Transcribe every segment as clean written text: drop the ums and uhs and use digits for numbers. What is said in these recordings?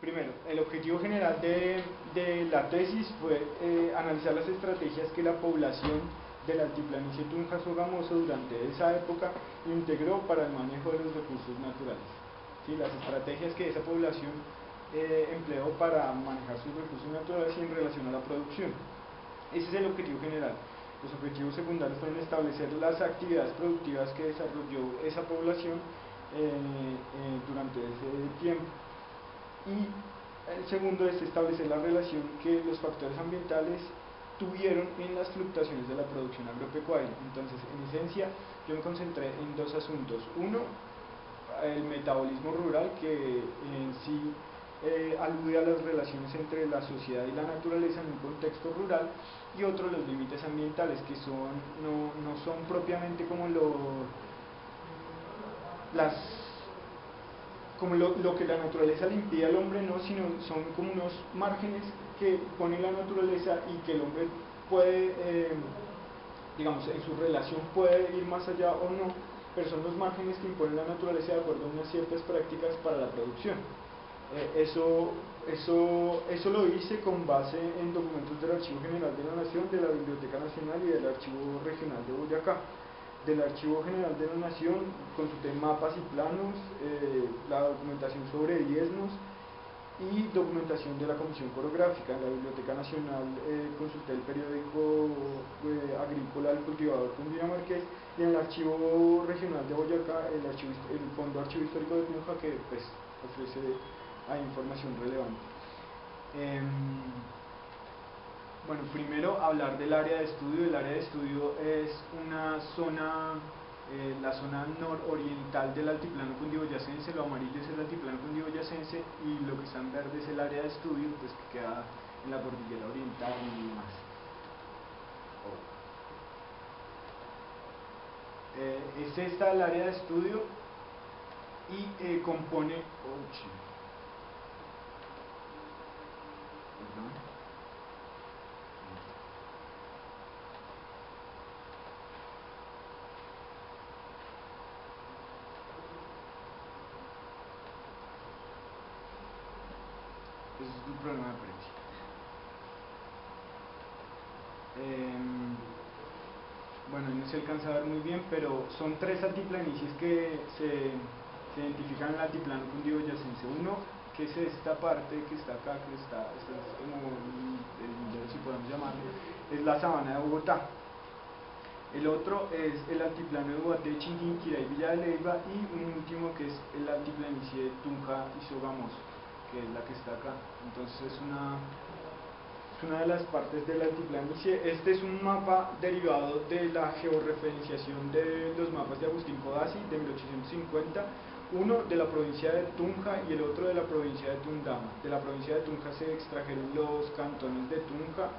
Primero, el objetivo general de la tesis fue analizar las estrategias que la población del altiplanicie Tunja-Sogamoso durante esa época integró para el manejo de los recursos naturales. ¿Sí? Las estrategias que esa población empleó para manejar sus recursos naturales y en relación a la producción. Ese es el objetivo general. Los objetivos secundarios fueron establecer las actividades productivas que desarrolló esa población durante ese tiempo. Y el segundo es establecer la relación que los factores ambientales tuvieron en las fluctuaciones de la producción agropecuaria. Entonces, en esencia, yo me concentré en dos asuntos. Uno, el metabolismo rural, que en sí alude a las relaciones entre la sociedad y la naturaleza en un contexto rural, y otro, los límites ambientales, que no son propiamente como lo que la naturaleza le impide al hombre, no, sino son como unos márgenes que pone la naturaleza y que el hombre puede, digamos, en su relación puede ir más allá o no, pero son los márgenes que impone la naturaleza de acuerdo a unas ciertas prácticas para la producción. Eso lo hice con base en documentos del Archivo General de la Nación, de la Biblioteca Nacional y del Archivo Regional de Boyacá. Del Archivo General de la Nación consulté mapas y planos, la documentación sobre diezmos y documentación de la Comisión Corográfica. En la Biblioteca Nacional consulté el periódico agrícola El Cultivador Cundinamarqués, y en el Archivo Regional de Boyacá el Fondo Archivo Histórico de Tunja, que pues ofrece información relevante. Bueno, primero hablar del área de estudio. El área de estudio es una zona, la zona nororiental del altiplano cundiboyacense. Lo amarillo es el altiplano cundiboyacense y lo que está en verde es el área de estudio, pues, que queda en la cordillera oriental y demás. Es esta el área de estudio y compone... Ese es un problema de precio. Bueno, no se alcanza a ver muy bien, pero son tres altiplanicies que se identifican en el altiplano cundiboyacense. Uno, que es esta parte que está acá, que está como el si podemos llamarlo, es la sabana de Bogotá. El otro es el altiplano de Guaté, Chinquinquirá y Villa de Leyva, y un último que es el altiplanicie de Tunja y Sogamoso, que es la que está acá. Entonces es una de las partes del altiplanicie. Este es un mapa derivado de la georreferenciación de los mapas de Agustín Codazzi de 1850, uno de la provincia de Tunja y el otro de la provincia de Tundama. De la provincia de Tunja se extrajeron los cantones de Tunja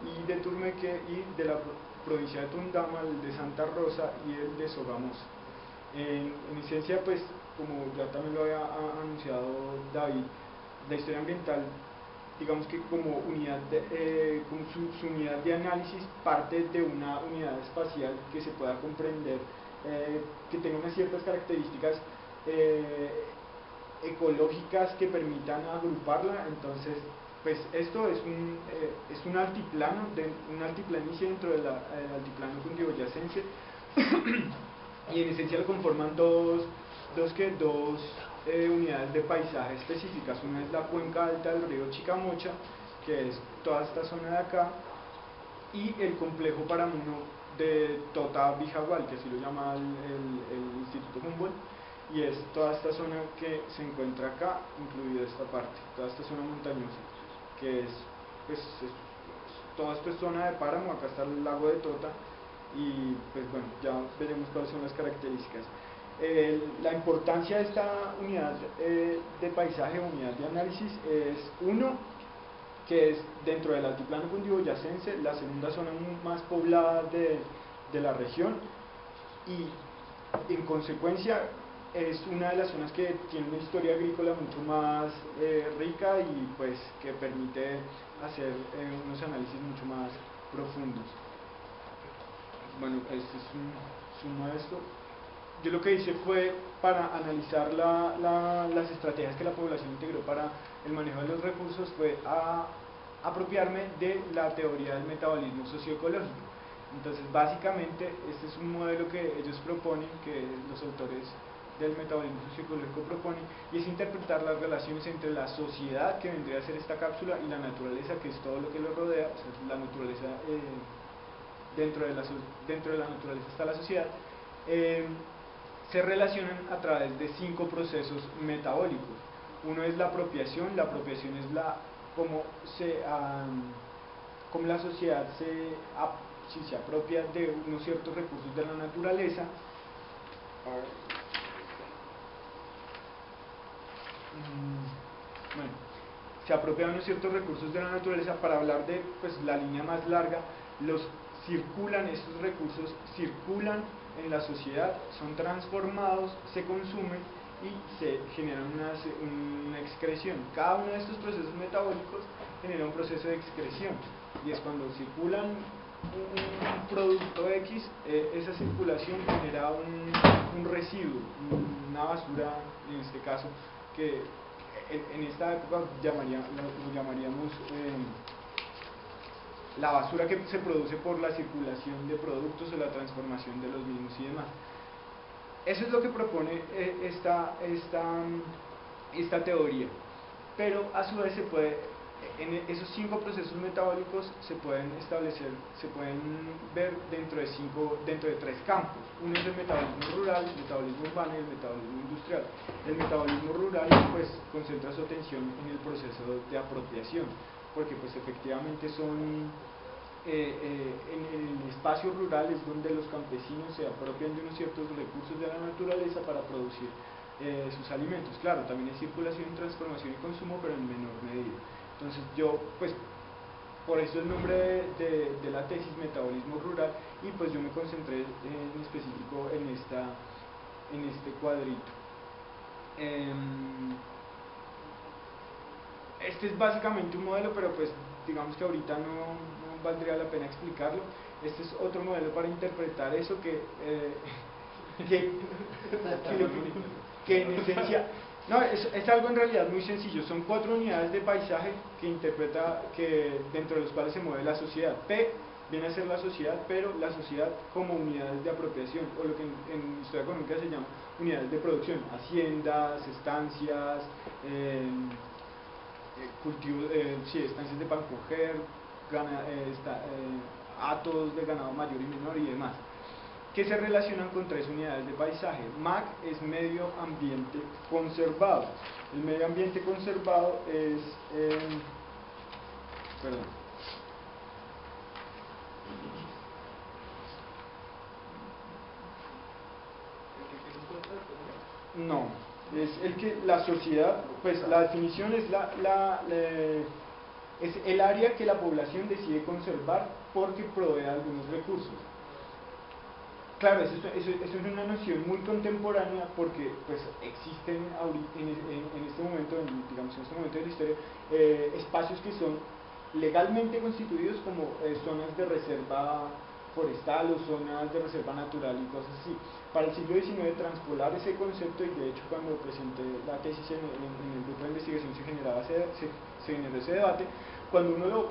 y de Turmeque, y de la provincia de Tundama el de Santa Rosa y el de Sogamoso. En esencia, pues, como ya también lo había anunciado David, la historia ambiental, digamos que como unidad como su unidad de análisis parte de una unidad espacial que se pueda comprender, que tenga unas ciertas características ecológicas que permitan agruparla. Entonces, pues esto es un altiplano, un altiplanicie dentro del altiplano cundiboyacense y en esencia lo conforman dos unidades de paisaje específicas. Una es la cuenca alta del río Chicamocha, que es toda esta zona de acá, y el complejo paramuno de Tota-Bijagual, que así lo llama el Instituto Humboldt, y es toda esta zona que se encuentra acá, incluida esta parte, toda esta zona montañosa, que es, pues, toda esta zona de páramo. Acá está el lago de Tota, y pues bueno, ya veremos cuáles son las características. La importancia de esta unidad de paisaje, unidad de análisis, es uno, que es dentro del altiplano cundiboyacense, la segunda zona más poblada de la región, y en consecuencia es una de las zonas que tiene una historia agrícola mucho más rica y pues que permite hacer unos análisis mucho más profundos. Bueno, este es uno de esto. Yo lo que hice fue, para analizar las estrategias que la población integró para el manejo de los recursos, fue apropiarme de la teoría del metabolismo socioecológico. Entonces, básicamente, este es un modelo que ellos proponen, que los autores del metabolismo socioecológico proponen, y es interpretar las relaciones entre la sociedad, que vendría a ser esta cápsula, y la naturaleza, que es todo lo que lo rodea. O sea, la naturaleza, dentro de la naturaleza está la sociedad. Se relacionan a través de 5 procesos metabólicos. Uno es la apropiación es cómo la sociedad se apropia de unos ciertos recursos de la naturaleza. Bueno, se apropia de unos ciertos recursos de la naturaleza. Para hablar de pues, la línea más larga, estos recursos circulan en la sociedad, son transformados, se consumen y se genera una excreción. Cada uno de estos procesos metabólicos genera un proceso de excreción, y es cuando circulan un producto X, esa circulación genera un residuo, una basura, en este caso, que en esta época lo llamaríamos la basura que se produce por la circulación de productos o la transformación de los mismos y demás. Eso es lo que propone esta teoría, pero a su vez en esos 5 procesos metabólicos se pueden ver dentro de 3 campos. Uno es el metabolismo rural, el metabolismo urbano y el metabolismo industrial. El metabolismo rural pues concentra su atención en el proceso de apropiación, porque pues efectivamente en el espacio rural es donde los campesinos se apropian de unos ciertos recursos de la naturaleza para producir sus alimentos. Claro, también hay circulación, transformación y consumo, pero en menor medida. Entonces pues por eso el nombre de la tesis, metabolismo rural, y pues yo me concentré en específico en este cuadrito. Este es básicamente un modelo, pero pues digamos que ahorita no valdría la pena explicarlo. Este es otro modelo para interpretar eso que en esencia no, es algo en realidad muy sencillo. Son 4 unidades de paisaje dentro de los cuales se mueve la sociedad. P viene a ser la sociedad, pero la sociedad como unidades de apropiación, o lo que en historia económica se llama unidades de producción: haciendas, estancias, estancias de pan coger, hatos de ganado mayor y menor y demás, que se relacionan con 3 unidades de paisaje. MAC es medio ambiente conservado. El medio ambiente conservado es no, es el que la sociedad, pues la definición es es el área que la población decide conservar porque provee algunos recursos. Claro, eso es una noción muy contemporánea, porque pues existen en este momento, digamos en este momento de la historia, espacios que son legalmente constituidos como zonas de reserva forestal o zonas de reserva natural y cosas así. Para el siglo XIX transpolar ese concepto, y de hecho cuando presenté la tesis en el grupo de investigación se generó ese debate. Cuando uno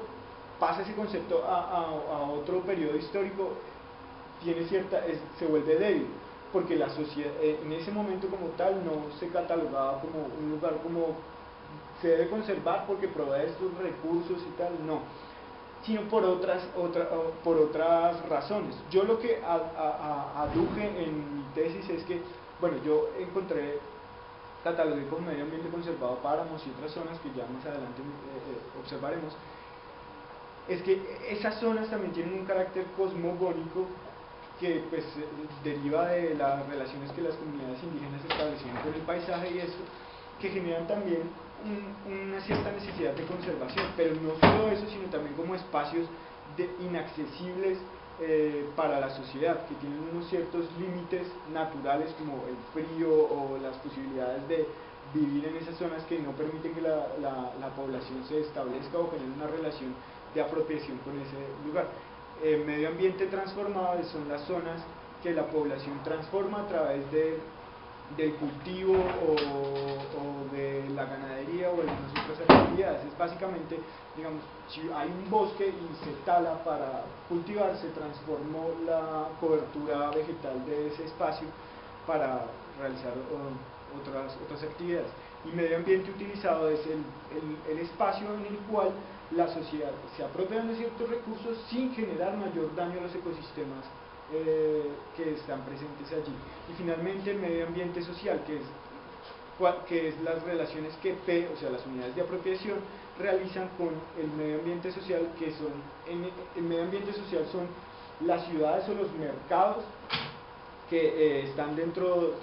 pasa ese concepto a otro periodo histórico, se vuelve débil, porque la sociedad en ese momento como tal no se catalogaba como un lugar como se debe conservar porque provee estos recursos y tal, no, sino por otras razones. Yo lo que aduje en mi tesis es que, bueno, yo catalogué como medio ambiente conservado páramos y otras zonas que ya más adelante observaremos. Es que esas zonas también tienen un carácter cosmogónico que pues deriva de las relaciones que las comunidades indígenas establecieron con el paisaje, y eso que generan también una cierta necesidad de conservación, pero no solo eso, sino también como espacios inaccesibles para la sociedad, que tienen unos ciertos límites naturales como el frío o las posibilidades de vivir en esas zonas que no permiten que la población se establezca o genere una relación de apropiación con ese lugar. Medio ambiente transformado son las zonas que la población transforma a través del cultivo o de la ganadería o algunas otras actividades. Es básicamente, digamos, si hay un bosque y se tala para cultivar, se transformó la cobertura vegetal de ese espacio para realizar otras actividades. Y medio ambiente utilizado es el espacio en el cual la sociedad se apropia de ciertos recursos sin generar mayor daño a los ecosistemas que están presentes allí. Y finalmente el medio ambiente social, que es las relaciones que o sea, las unidades de apropiación realizan con el medio ambiente social, que son, el medio ambiente social son las ciudades o los mercados que están dentro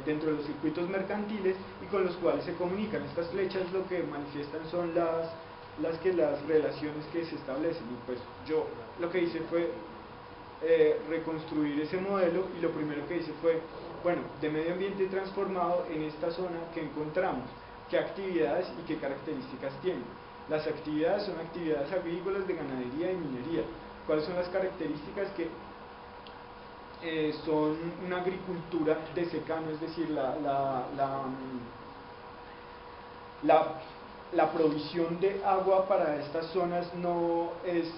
dentro de los circuitos mercantiles y con los cuales se comunican. Estas flechas lo que manifiestan son las relaciones que se establecen, y pues yo lo que hice fue reconstruir ese modelo, y lo primero que hice fue, bueno, de medio ambiente transformado en esta zona que encontramos, qué actividades y qué características tienen. Las actividades son actividades agrícolas, de ganadería y minería. ¿Cuáles son las características? Que son una agricultura de secano, es decir, la provisión de agua para estas zonas no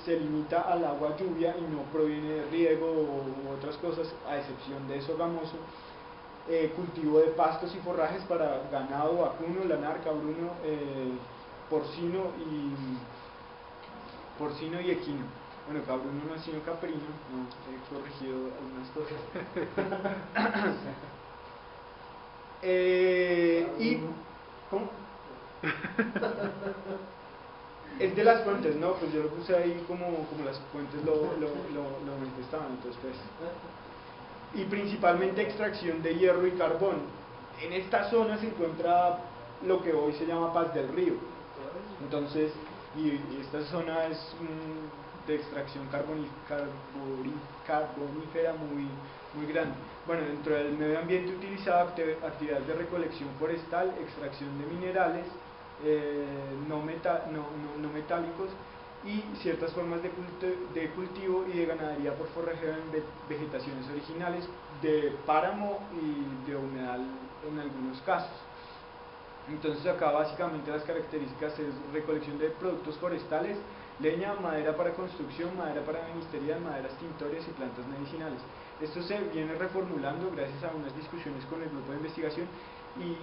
se limita al agua lluvia y no proviene de riego u otras cosas, a excepción de sogamoso. Cultivo de pastos y forrajes para ganado vacuno, lanar, cabruno, porcino y equino. Bueno, cabruno no es sino caprino, no, he corregido algunas cosas. Y ¿cómo? Es de las fuentes, ¿no? Pues yo lo puse ahí como las fuentes lo manifestaban, entonces pues. Y principalmente extracción de hierro y carbón. En esta zona se encuentra lo que hoy se llama Paz del Río. Entonces, y esta zona es de extracción carbonífera muy grande. Bueno, dentro del medio ambiente utilizado, actividades de recolección forestal, extracción de minerales no metálicos y ciertas formas de cultivo y de ganadería por forrajeo en vegetaciones originales, de páramo y de humedal en algunos casos. Entonces acá básicamente las características es recolección de productos forestales, leña, madera para construcción, madera para ebanistería, maderas tintorias y plantas medicinales. Esto se viene reformulando gracias a unas discusiones con el grupo de investigación, y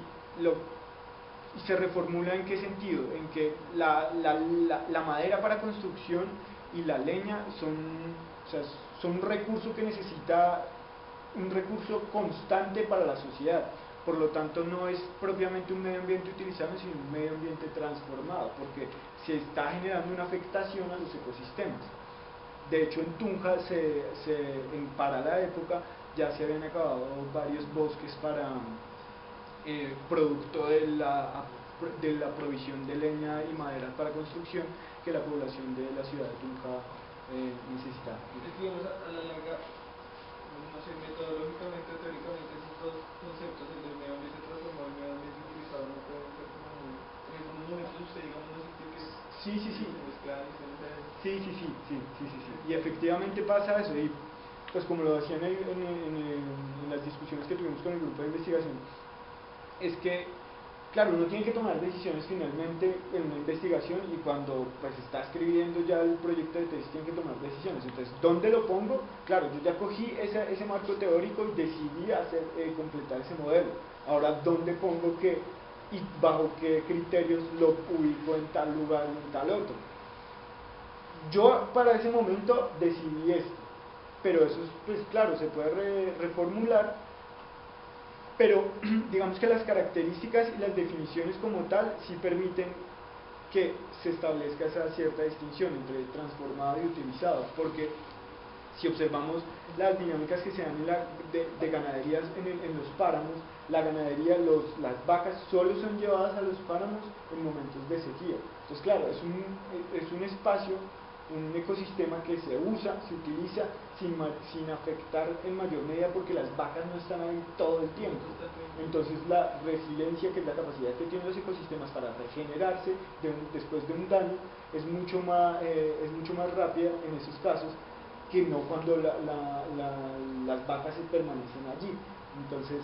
se reformula ¿en qué sentido? En que la madera para construcción y la leña son un recurso que necesita un recurso constante para la sociedad. Por lo tanto, no es propiamente un medio ambiente utilizado, sino un medio ambiente transformado, porque se está generando una afectación a los ecosistemas. De hecho, en Tunja, para la época, ya se habían acabado varios bosques para producto de la provisión de leña y madera para construcción que la población de la ciudad de Tunja necesitaba. Digamos, a la larga, no sé, metodológicamente, teóricamente, esos dos conceptos, el del medio ambiente transformado y el medio ambiente utilizado, no pueden ser como en algunos momentos usted, digamos, no siente que sí. se mezclan y se Sí. Y efectivamente pasa eso, y pues como lo decían en las discusiones que tuvimos con el grupo de investigación, es que, claro, uno tiene que tomar decisiones finalmente en una investigación, y cuando pues está escribiendo ya el proyecto de tesis tiene que tomar decisiones. Entonces, ¿dónde lo pongo? Claro, yo ya cogí ese marco teórico y decidí completar ese modelo. Ahora, ¿dónde pongo qué y bajo qué criterios lo ubico en tal lugar o en tal otro? Yo para ese momento decidí esto, pero eso pues claro, se puede reformular, pero digamos que las características y las definiciones como tal sí permiten que se establezca esa cierta distinción entre transformado y utilizado, porque Si observamos las dinámicas que se dan de ganaderías en los páramos, la ganadería, las vacas solo son llevadas a los páramos en momentos de sequía. Entonces, claro, es un espacio, un ecosistema que se usa, se utiliza sin afectar en mayor medida porque las vacas no están ahí todo el tiempo. Entonces la resiliencia, que es la capacidad que tienen los ecosistemas para regenerarse después de un daño, es mucho más rápida en esos casos que no cuando las vacas se permanecen allí. Entonces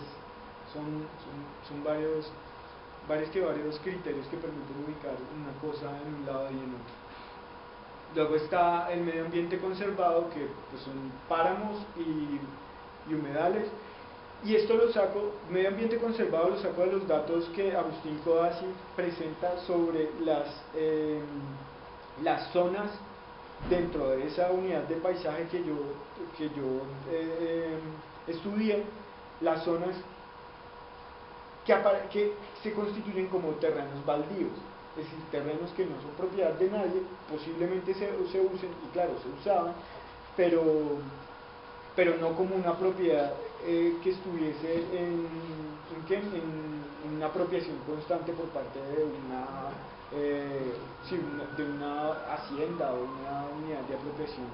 son varios criterios que permiten ubicar una cosa en un lado y en otro. Luego está el medio ambiente conservado, que pues, son páramos y humedales. Y esto medio ambiente conservado lo saco de los datos que Agustín Codazzi presenta sobre las zonas dentro de esa unidad de paisaje que yo estudié, las zonas que se constituyen como terrenos baldíos, es decir, terrenos que no son propiedad de nadie, posiblemente se usen, y claro, se usaban, pero no como una propiedad que estuviese en una apropiación constante por parte de una hacienda o una unidad de apropiación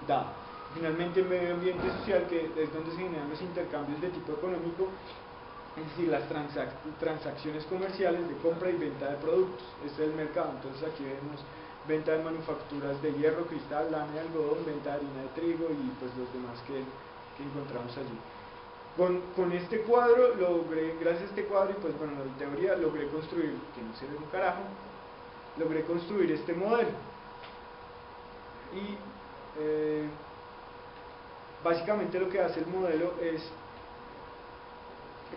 dada. Finalmente, el medio ambiente social, que es donde se generan los intercambios de tipo económico, es decir, las transacciones comerciales de compra y venta de productos. Este es el mercado. Entonces aquí vemos venta de manufacturas de hierro, cristal, lana de algodón, venta de harina de trigo y pues los demás que encontramos allí. Con este cuadro gracias a este cuadro y pues bueno, la teoría logré construir, que no sirve un carajo, logré construir este modelo. Y básicamente lo que hace el modelo es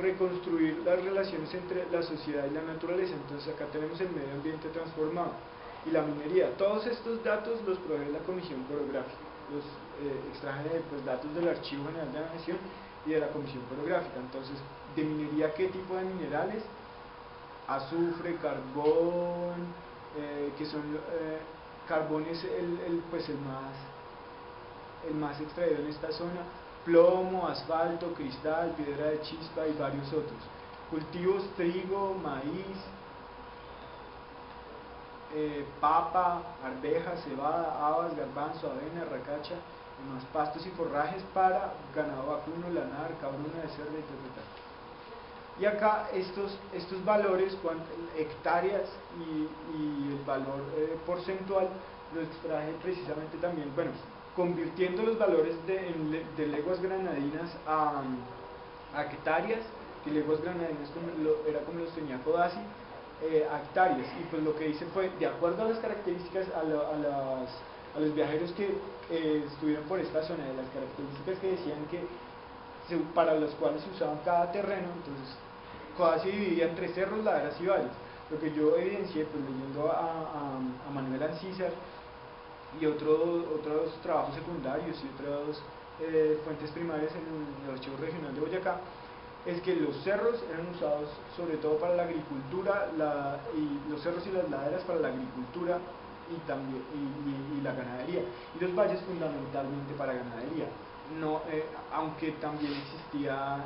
reconstruir las relaciones entre la sociedad y la naturaleza. Entonces acá tenemos el medio ambiente transformado y la minería. Todos estos datos los provee la Comisión Coreográfica. Los extraje pues, datos del Archivo General de la Nación y de la Comisión Coreográfica. Entonces, de minería, ¿qué tipo de minerales? Azufre, carbón, que son carbón es el más extraído en esta zona, plomo, asfalto, cristal, piedra de chispa y varios otros. Cultivos: trigo, maíz, papa, arveja, cebada, habas, garbanzo, avena, racacha, y más pastos y forrajes para ganado vacuno, lanar, cabruna de cerdo, etc. Y acá estos valores, hectáreas y el valor porcentual, lo extraje precisamente también, bueno, convirtiendo los valores de leguas granadinas a hectáreas, que leguas granadinas era como los tenía Codazzi, a hectáreas. Y pues lo que hice fue, de acuerdo a las características, a los viajeros que estuvieron por esta zona, de las características que decían que para los cuales se usaba cada terreno, entonces Codazzi dividía entre cerros, laderas y valles. Lo que yo evidencié, pues leyendo a Manuel Ancísar y otros trabajos secundarios y otras fuentes primarias en el Archivo Regional de Boyacá, es que los cerros eran usados sobre todo para la agricultura, y los cerros y las laderas para la agricultura y la ganadería, y los valles fundamentalmente para ganadería, aunque también existía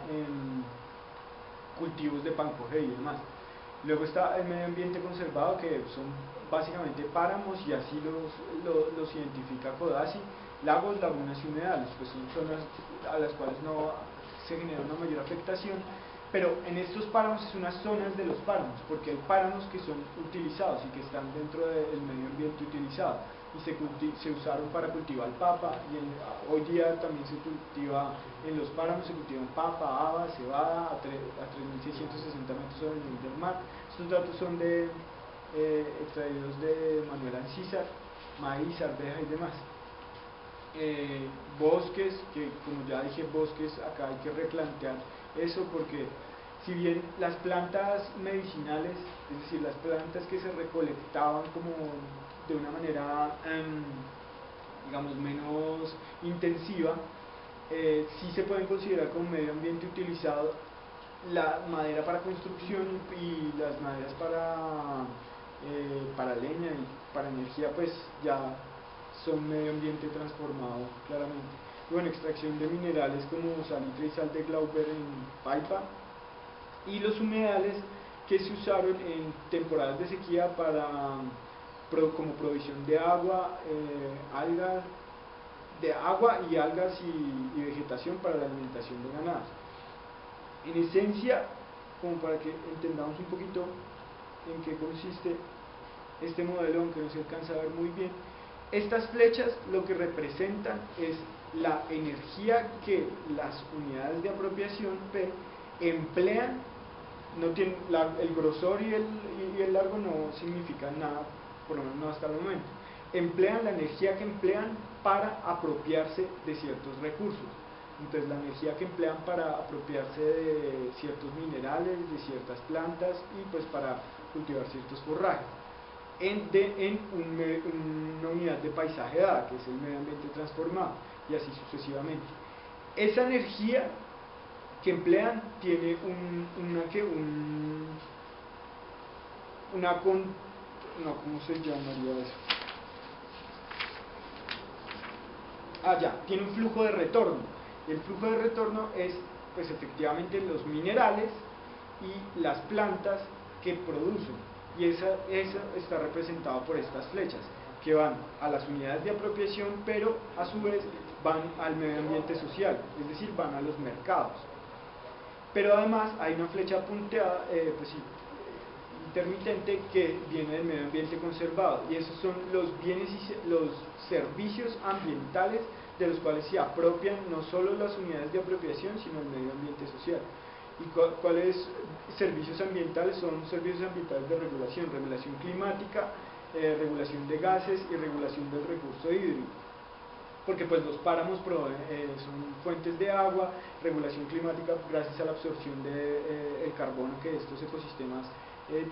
cultivos de pancoge y demás. Luego está el medio ambiente conservado, que son básicamente páramos, y así los identifica Codazzi, lagos, lagunas y humedales, pues son zonas a las cuales no se genera una mayor afectación, pero en estos páramos es unas zonas de los páramos, porque hay páramos que son utilizados y que están dentro del medio ambiente utilizado, y se usaron para cultivar papa, y hoy día también se cultiva en los páramos, se cultivan papa, haba, cebada a 3.660 metros sobre el nivel del mar. Estos datos son extraídos de Manuel Ancísar, maíz, arveja y demás. Bosques, que como ya dije, bosques, acá hay que replantear eso, porque si bien las plantas medicinales, es decir, las plantas que se recolectaban como de una manera, digamos, menos intensiva, sí se pueden considerar como medio ambiente utilizado. La madera para construcción y las maderas para leña y para energía, pues ya son medio ambiente transformado claramente. bueno, extracción de minerales como salitre y sal de Glauber en Paipa, y los humedales que se usaron en temporadas de sequía como provisión de agua, y algas y vegetación para la alimentación de ganados. En esencia, como para que entendamos un poquito en qué consiste este modelo, aunque no se alcanza a ver muy bien, estas flechas lo que representan es la energía que las unidades de apropiación P emplean. No tiene, el grosor y el largo no significan nada, por lo menos no hasta el momento. Emplean la energía que emplean para apropiarse de ciertos recursos. Entonces la energía que emplean para apropiarse de ciertos minerales, de ciertas plantas y pues para cultivar ciertos forrajes en una unidad de paisaje dada, que es el medio ambiente transformado, y así sucesivamente. Esa energía que emplean tiene ¿cómo se llamaría eso? Tiene un flujo de retorno. Y el flujo de retorno es, pues efectivamente, los minerales y las plantas que producen. Y eso está representado por estas flechas, que van a las unidades de apropiación, pero a su vez van al medio ambiente social, es decir, van a los mercados. Pero además hay una flecha punteada, intermitente, que viene del medio ambiente conservado, y esos son los bienes y los servicios ambientales de los cuales se apropian no solo las unidades de apropiación, sino el medio ambiente social. ¿Y cuáles servicios ambientales? Son servicios ambientales de regulación climática, regulación de gases y regulación del recurso hídrico. Porque pues los páramos son fuentes de agua, regulación climática gracias a la absorción del carbono que estos ecosistemas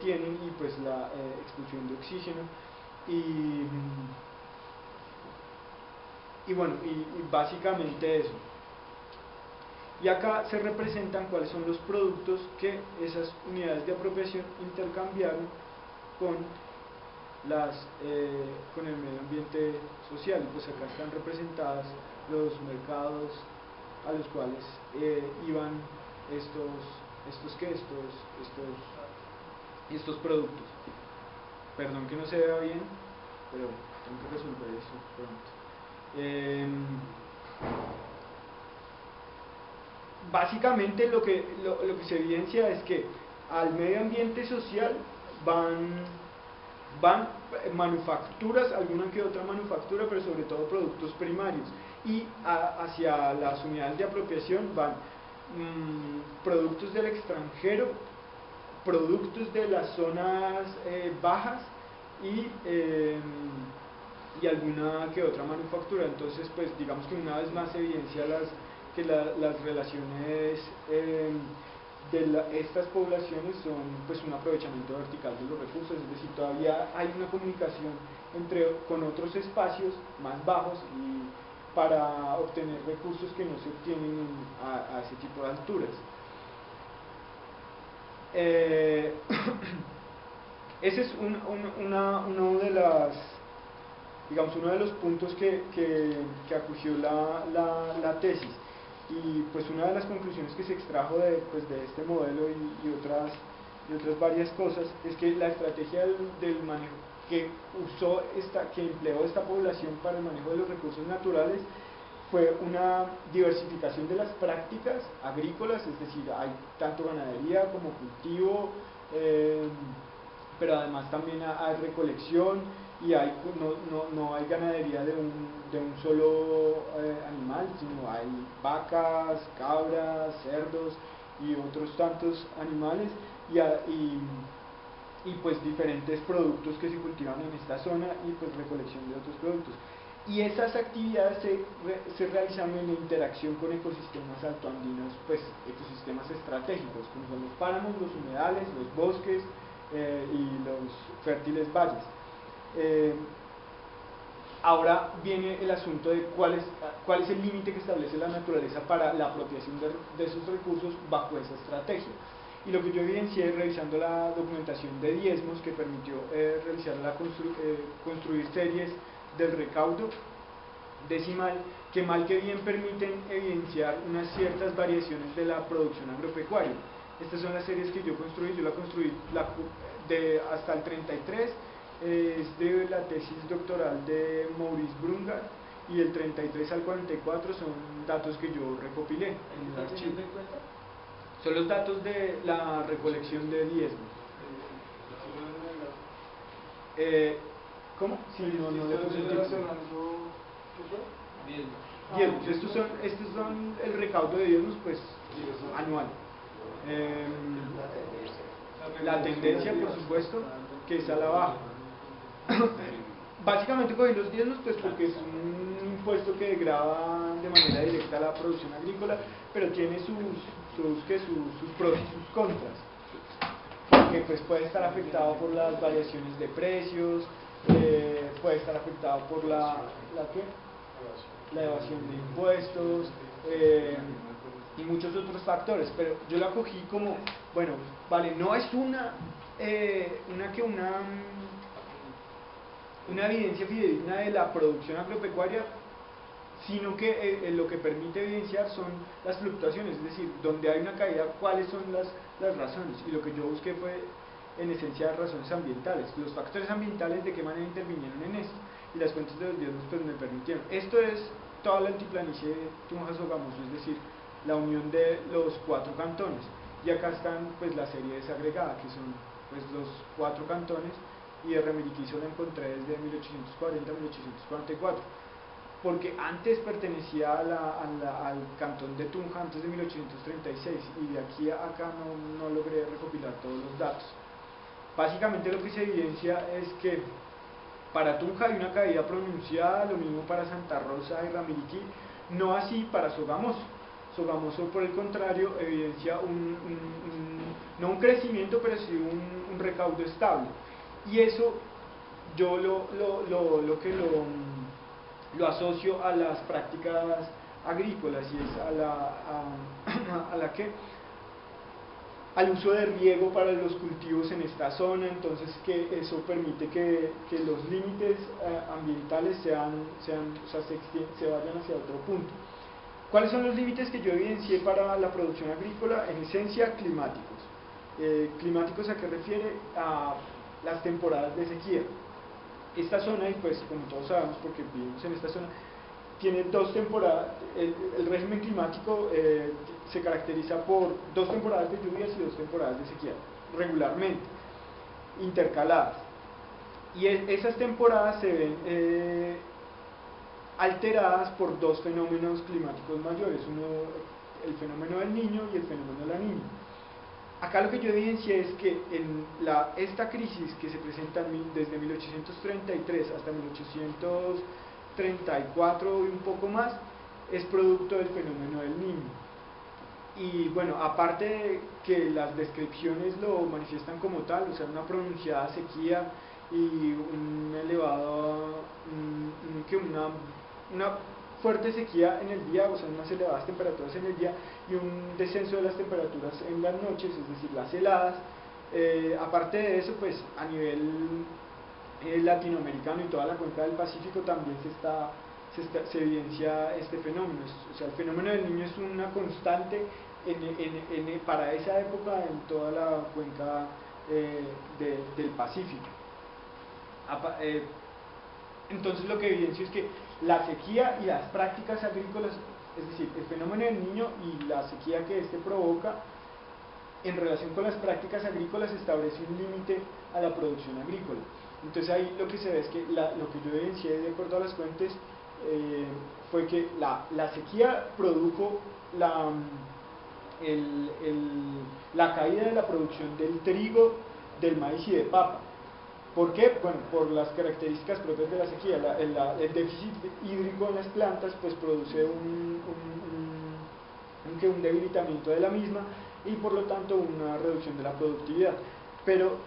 tienen, y pues la expulsión de oxígeno, y básicamente eso. Y acá se representan cuáles son los productos que esas unidades de apropiación intercambiaron con el medio ambiente social. Y pues acá están representadas los mercados a los cuales iban estos productos. Perdón que no se vea bien, pero tengo que resolver eso pronto. Básicamente lo que se evidencia es que al medio ambiente social van manufacturas, alguna que otra manufactura, pero sobre todo productos primarios, y hacia las unidades de apropiación van productos del extranjero, productos de las zonas bajas y alguna que otra manufactura. Entonces pues digamos que una vez más se evidencia las relaciones de estas poblaciones son pues un aprovechamiento vertical de los recursos, es decir, todavía hay una comunicación con otros espacios más bajos y para obtener recursos que no se obtienen a ese tipo de alturas. Ese es uno de los puntos que acogió la tesis. Y pues una de las conclusiones que se extrajo de este modelo y otras varias cosas es que la estrategia del manejo que empleó esta población para el manejo de los recursos naturales fue una diversificación de las prácticas agrícolas, es decir, hay tanto ganadería como cultivo, pero además también hay recolección, y no hay ganadería de un solo animal, sino hay vacas, cabras, cerdos y otros tantos animales, y pues diferentes productos que se cultivan en esta zona, y pues recolección de otros productos. Y esas actividades se realizan en interacción con ecosistemas altoandinos, pues ecosistemas estratégicos, como son los páramos, los humedales, los bosques y los fértiles valles. Ahora viene el asunto de cuál es el límite que establece la naturaleza para la apropiación de esos recursos bajo esa estrategia. Y lo que yo evidencié revisando la documentación de diezmos que permitió construir series del recaudo decimal que mal que bien permiten evidenciar unas ciertas variaciones de la producción agropecuaria. Estas son las series que yo construí, yo la construí hasta el 33, es de la tesis doctoral de Maurice Brungar, y del 33 al 44 son datos que yo recopilé en el archivo. Son los datos de la recolección de diezmos. ¿Cómo? Sí, no le puse el título. Diezmos. Estos son el recaudo de diezmos, pues, anual. La tendencia, por supuesto, que es a la baja. Básicamente cogí los diezmos pues porque es un impuesto que grava de manera directa la producción agrícola, pero tiene sus pros y sus contras, porque pues puede estar afectado por las variaciones de precios, puede estar afectado por la evasión de impuestos, y muchos otros factores, pero yo la cogí como, bueno, vale, no es una evidencia fidedigna de la producción agropecuaria, sino que lo que permite evidenciar son las fluctuaciones, es decir, donde hay una caída, cuáles son las razones, y lo que yo busqué fue en esencia razones ambientales, los factores ambientales de qué manera intervinieron en esto, y las cuentas de los diezmos pues me permitieron. Esto es toda la altiplanicie de Tunja-Sogamoso, es decir, la unión de los 4 cantones, y acá están pues la serie desagregada, que son pues los 4 cantones, y de Remiriquizo la encontré desde 1840 a 1844, porque antes pertenecía al cantón de Tunja, antes de 1836, y de aquí a acá no logré recopilar todos los datos. Básicamente lo que se evidencia es que para Tunja hay una caída pronunciada, lo mismo para Santa Rosa y Ramiriquí, no así para Sogamoso. Sogamoso, por el contrario, evidencia no un crecimiento, pero sí un recaudo estable. Y eso yo lo asocio a las prácticas agrícolas, y es al uso de riego para los cultivos en esta zona. Entonces que eso permite que los límites ambientales se vayan hacia otro punto. ¿Cuáles son los límites que yo evidencié para la producción agrícola? En esencia, climáticos. ¿Climáticos a qué refiere? A las temporadas de sequía. Esta zona, y pues como todos sabemos porque vivimos en esta zona, tiene 2 temporadas, el régimen climático se caracteriza por 2 temporadas de lluvias y 2 temporadas de sequía, regularmente, intercaladas. Y esas temporadas se ven alteradas por 2 fenómenos climáticos mayores, el fenómeno del Niño y el fenómeno de la Niña. Acá lo que yo evidencié es que en esta crisis que se presenta desde 1833 hasta 1834 y un poco más, es producto del fenómeno del Niño. Y bueno, aparte de que las descripciones lo manifiestan como tal, o sea, una pronunciada sequía y una fuerte sequía en el día, o sea, unas elevadas temperaturas en el día y un descenso de las temperaturas en las noches, es decir, las heladas. Aparte de eso, pues a nivel latinoamericano y toda la cuenca del Pacífico también se evidencia este fenómeno. O sea, el fenómeno del Niño es una constante para esa época en toda la cuenca del Pacífico. Entonces lo que evidencio es que la sequía y las prácticas agrícolas, es decir, el fenómeno del Niño y la sequía que éste provoca, en relación con las prácticas agrícolas establece un límite a la producción agrícola. Entonces ahí lo que se ve es que lo que yo evidencié de acuerdo a las fuentes fue que la sequía produjo la caída de la producción del trigo, del maíz y de papa. ¿Por qué? Bueno, por las características propias de la sequía. El déficit hídrico en las plantas pues produce un debilitamiento de la misma y por lo tanto una reducción de la productividad. Pero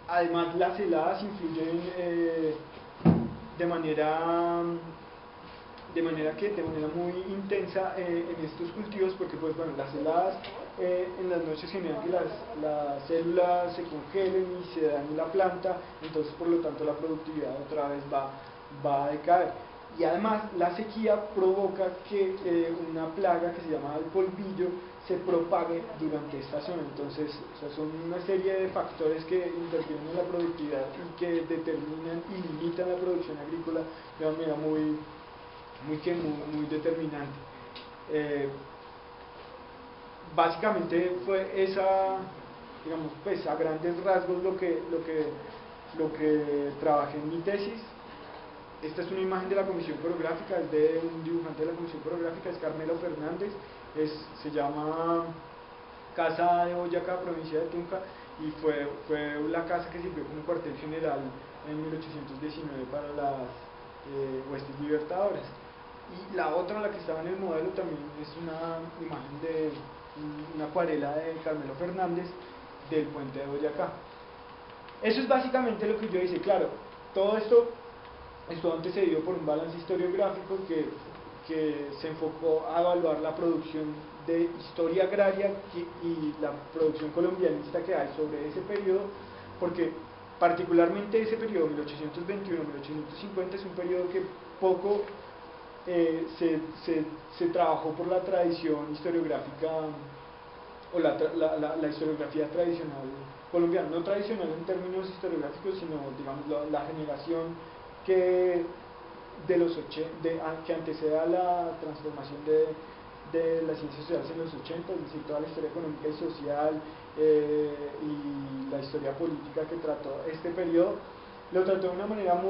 además las heladas influyen de manera muy intensa en estos cultivos, porque pues bueno, las heladas en las noches generan que las células se congelen y se dañe la planta, entonces por lo tanto la productividad otra vez va va a decaer. Y además la sequía provoca que una plaga que se llama el polvillo se propague durante esta zona. Entonces, o sea, son una serie de factores que intervienen en la productividad y que determinan y limitan la producción agrícola de una manera muy determinante. Básicamente fue esa, digamos, pues a grandes rasgos lo que trabajé en mi tesis. Esta es una imagen de la Comisión Coreográfica, es de un dibujante de la Comisión Coreográfica, es Carmelo Fernández, se llama Casa de Boyacá, provincia de Tunja, y fue la casa que sirvió como cuartel general en 1819 para las huestes libertadoras. Y la otra, la que estaba en el modelo, también es una imagen de una acuarela de Carmelo Fernández del puente de Boyacá. Eso es básicamente lo que yo hice. Claro, todo esto estuvo antecedido por un balance historiográfico que se enfocó a evaluar la producción de historia agraria y la producción colombianista que hay sobre ese periodo, porque particularmente ese periodo 1821-1850 es un periodo que poco se trabajó por la tradición historiográfica o la historiografía tradicional colombiana, no tradicional en términos historiográficos, sino digamos la generación que que antecede a la transformación de las ciencias sociales en los 80, es decir, toda la historia económica y social y la historia política que trató este periodo, lo trató de una manera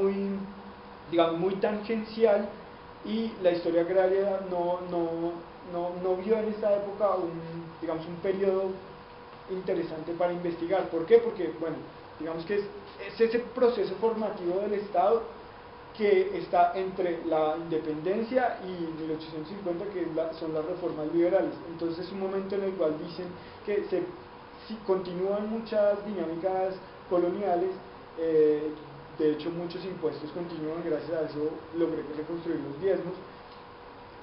digamos, muy tangencial, y la historia agraria no vio en esta época digamos, un periodo interesante para investigar. ¿Por qué? Porque, bueno, digamos que es ese proceso formativo del Estado que está entre la independencia y 1850, que son las reformas liberales. Entonces es un momento en el cual dicen que si continúan muchas dinámicas coloniales, de hecho muchos impuestos continúan, gracias a eso logré reconstruir los diezmos,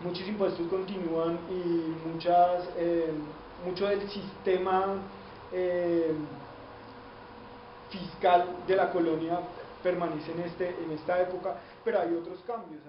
muchos impuestos continúan y mucho del sistema fiscal de la colonia permanece en esta época, pero hay otros cambios.